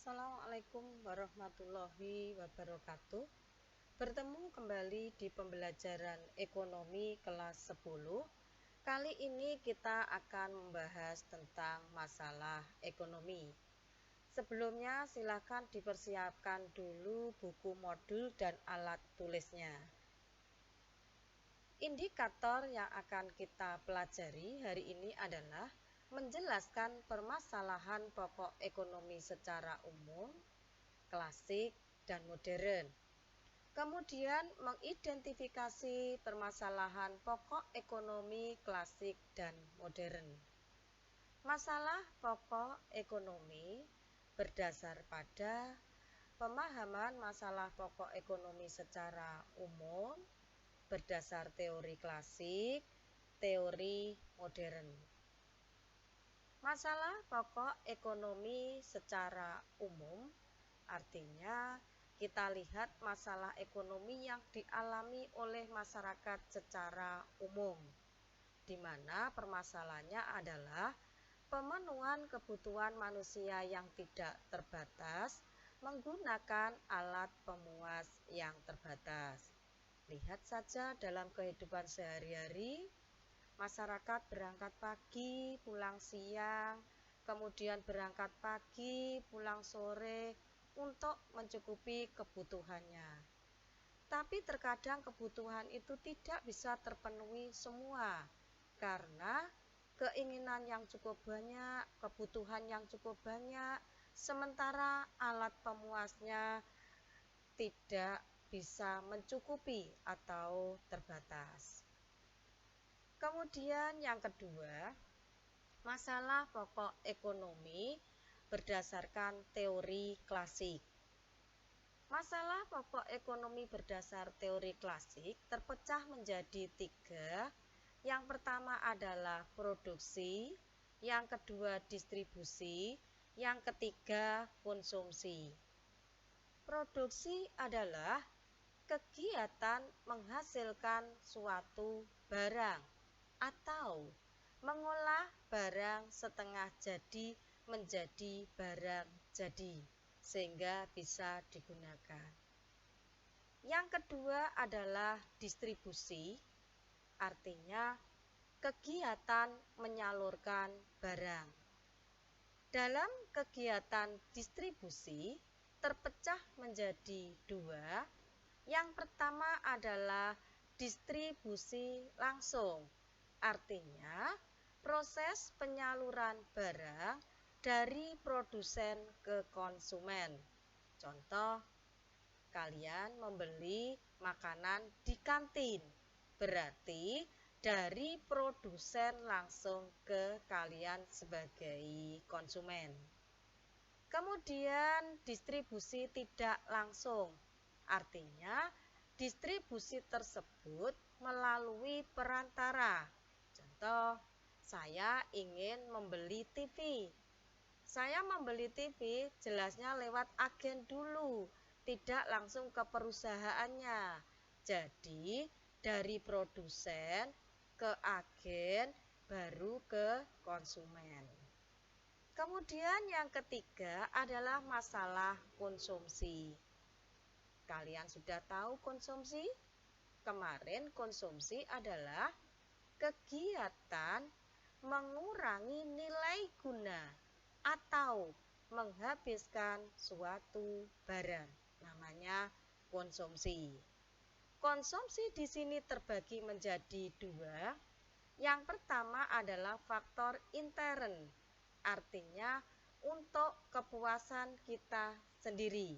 Assalamualaikum warahmatullahi wabarakatuh. Bertemu kembali di pembelajaran ekonomi kelas 10. Kali ini kita akan membahas tentang masalah ekonomi. Sebelumnya silakan dipersiapkan dulu buku modul dan alat tulisnya. Indikator yang akan kita pelajari hari ini adalah menjelaskan permasalahan pokok ekonomi secara umum, klasik, dan modern. Kemudian mengidentifikasi permasalahan pokok ekonomi klasik dan modern. Masalah pokok ekonomi berdasar pada pemahaman masalah pokok ekonomi secara umum berdasar teori klasik, teori modern. Masalah pokok ekonomi secara umum artinya kita lihat masalah ekonomi yang dialami oleh masyarakat secara umum, di mana permasalahannya adalah pemenuhan kebutuhan manusia yang tidak terbatas menggunakan alat pemuas yang terbatas. Lihat saja dalam kehidupan sehari-hari, masyarakat berangkat pagi, pulang siang, kemudian berangkat pagi, pulang sore untuk mencukupi kebutuhannya. Tapi terkadang kebutuhan itu tidak bisa terpenuhi semua karena keinginan yang cukup banyak, kebutuhan yang cukup banyak, sementara alat pemuasnya tidak bisa mencukupi atau terbatas. Kemudian yang kedua, masalah pokok ekonomi berdasarkan teori klasik. Masalah pokok ekonomi berdasar teori klasik terpecah menjadi 3. Yang pertama adalah produksi, yang kedua distribusi, yang ketiga konsumsi. Produksi adalah kegiatan menghasilkan suatu barang atau mengolah barang setengah jadi menjadi barang jadi sehingga bisa digunakan. Yang kedua adalah distribusi, artinya kegiatan menyalurkan barang. Dalam kegiatan distribusi terpecah menjadi 2. Yang pertama adalah distribusi langsung, artinya proses penyaluran barang dari produsen ke konsumen. Contoh, kalian membeli makanan di kantin, berarti dari produsen langsung ke kalian sebagai konsumen. Kemudian distribusi tidak langsung, artinya distribusi tersebut melalui perantara. Contoh, saya ingin membeli TV. Saya membeli TV jelasnya lewat agen dulu, tidak langsung ke perusahaannya. Jadi dari produsen ke agen baru ke konsumen. Kemudian yang ketiga adalah masalah konsumsi. Kalian sudah tahu konsumsi? Kemarin konsumsi adalah kegiatan mengurangi nilai guna atau menghabiskan suatu barang. Namanya konsumsi. Konsumsi di sini terbagi menjadi 2. Yang pertama adalah faktor intern, artinya untuk kepuasan kita sendiri.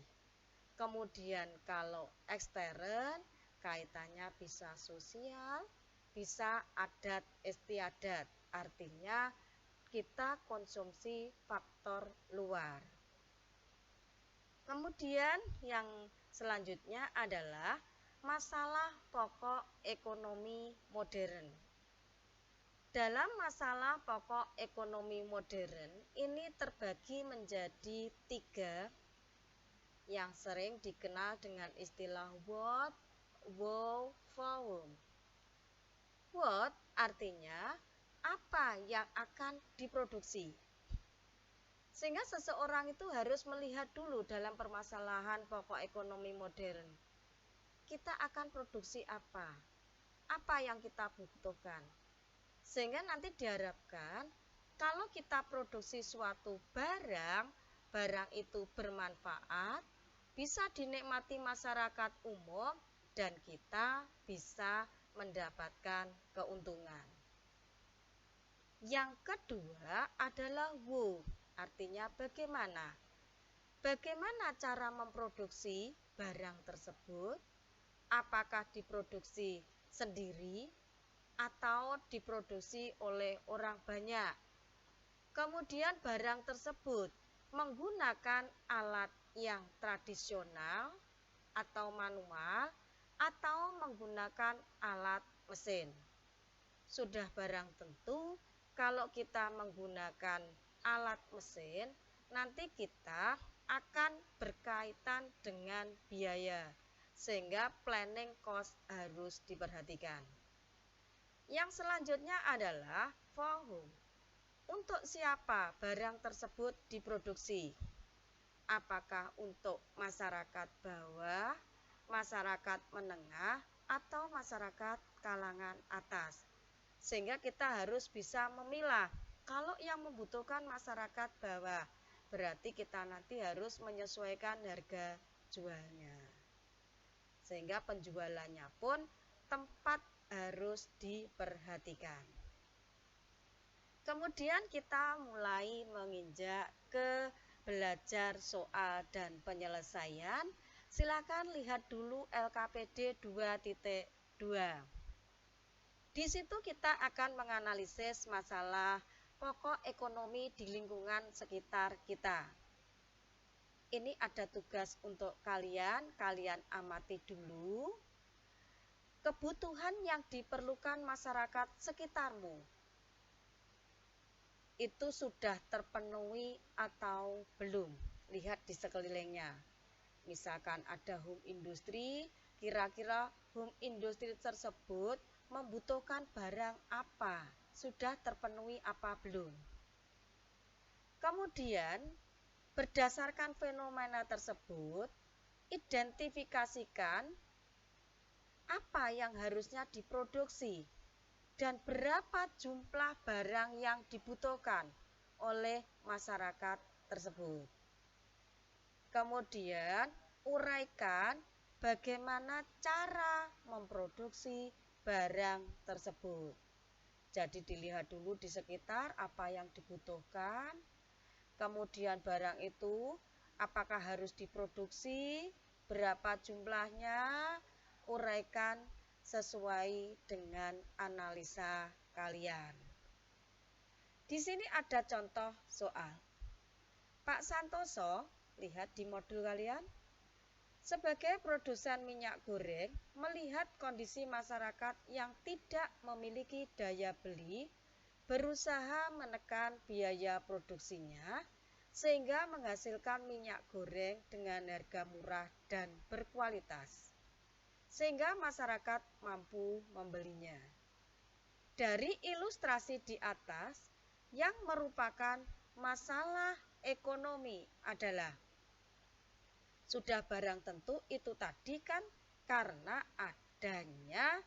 Kemudian kalau ekstern, kaitannya bisa sosial, bisa adat istiadat, artinya kita konsumsi faktor luar. Kemudian yang selanjutnya adalah masalah pokok ekonomi modern. Dalam masalah pokok ekonomi modern ini terbagi menjadi 3 yang sering dikenal dengan istilah what, wow, forum. What artinya apa yang akan diproduksi. Sehingga seseorang itu harus melihat dulu dalam permasalahan pokok ekonomi modern. Kita akan produksi apa? Apa yang kita butuhkan? Sehingga nanti diharapkan kalau kita produksi suatu barang, barang itu bermanfaat, bisa dinikmati masyarakat umum, dan kita bisa mendapatkan keuntungan. Yang kedua adalah wo, artinya bagaimana. Bagaimana cara memproduksi barang tersebut? Apakah diproduksi sendiri atau diproduksi oleh orang banyak? Kemudian barang tersebut menggunakan alat yang tradisional atau manual atau menggunakan alat mesin. Sudah barang tentu kalau kita menggunakan alat mesin, nanti kita akan berkaitan dengan biaya, sehingga planning cost harus diperhatikan. Yang selanjutnya adalah for whom. Untuk siapa barang tersebut diproduksi? Apakah untuk masyarakat bawah, masyarakat menengah, atau masyarakat kalangan atas? Sehingga kita harus bisa memilah. Kalau yang membutuhkan masyarakat bawah, berarti kita nanti harus menyesuaikan harga jualnya. Sehingga penjualannya pun tempat harus diperhatikan. Kemudian kita mulai menginjak ke belajar soal dan penyelesaian. Silakan lihat dulu LKPD 2.2. Di situ kita akan menganalisis masalah pokok ekonomi di lingkungan sekitar kita. Ini ada tugas untuk kalian amati dulu kebutuhan yang diperlukan masyarakat sekitarmu. Itu sudah terpenuhi atau belum? Lihat di sekelilingnya. Misalkan ada home industri, kira-kira home industri tersebut membutuhkan barang apa? Sudah terpenuhi apa belum? Kemudian, berdasarkan fenomena tersebut, identifikasikan apa yang harusnya diproduksi dan berapa jumlah barang yang dibutuhkan oleh masyarakat tersebut. Kemudian, uraikan bagaimana cara memproduksi barang tersebut. Jadi dilihat dulu di sekitar apa yang dibutuhkan, kemudian barang itu apakah harus diproduksi, berapa jumlahnya, uraikan sesuai dengan analisa kalian. Di sini ada contoh soal. Pak Santoso, lihat di modul kalian. Sebagai produsen minyak goreng, melihat kondisi masyarakat yang tidak memiliki daya beli, berusaha menekan biaya produksinya, sehingga menghasilkan minyak goreng dengan harga murah dan berkualitas, sehingga masyarakat mampu membelinya. Dari ilustrasi di atas, yang merupakan masalah ekonomi adalah sudah barang tentu itu tadi kan karena adanya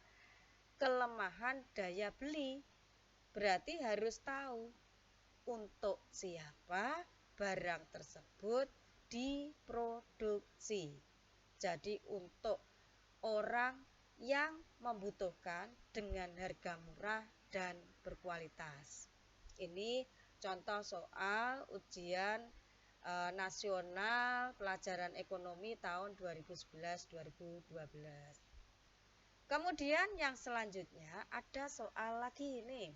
kelemahan daya beli. Berarti harus tahu untuk siapa barang tersebut diproduksi. Jadi untuk orang yang membutuhkan dengan harga murah dan berkualitas. Ini contoh soal ujian nasional pelajaran ekonomi tahun 2011-2012. Kemudian yang selanjutnya ada soal lagi ini.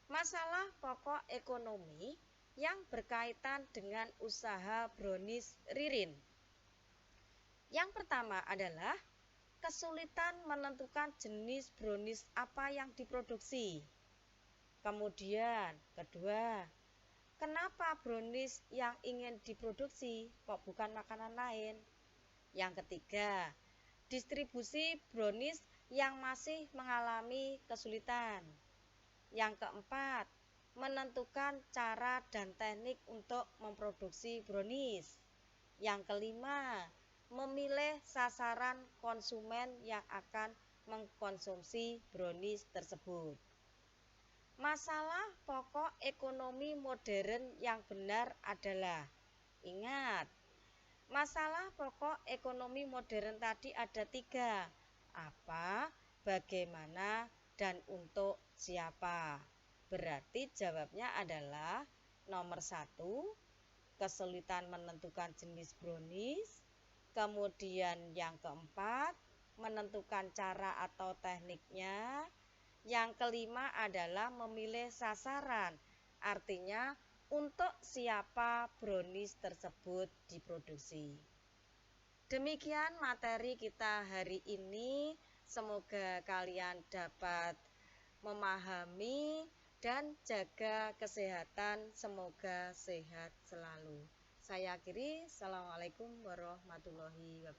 Masalah pokok ekonomi yang berkaitan dengan usaha brownies Ririn. Yang pertama adalah kesulitan menentukan jenis brownies apa yang diproduksi. Kemudian kedua, kenapa brownies yang ingin diproduksi kok bukan makanan lain? Yang ketiga, distribusi brownies yang masih mengalami kesulitan. Yang keempat, menentukan cara dan teknik untuk memproduksi brownies. Yang kelima, memilih sasaran konsumen yang akan mengkonsumsi brownies tersebut. Masalah pokok ekonomi modern yang benar adalah, ingat, masalah pokok ekonomi modern tadi ada 3. Apa, bagaimana, dan untuk siapa. Berarti jawabnya adalah nomor 1, kesulitan menentukan jenis brownies. Kemudian yang keempat, menentukan cara atau tekniknya. Yang kelima adalah memilih sasaran, artinya untuk siapa brownies tersebut diproduksi. Demikian materi kita hari ini. Semoga kalian dapat memahami dan jaga kesehatan. Semoga sehat selalu. Saya akhiri. Assalamualaikum warahmatullahi wabarakatuh.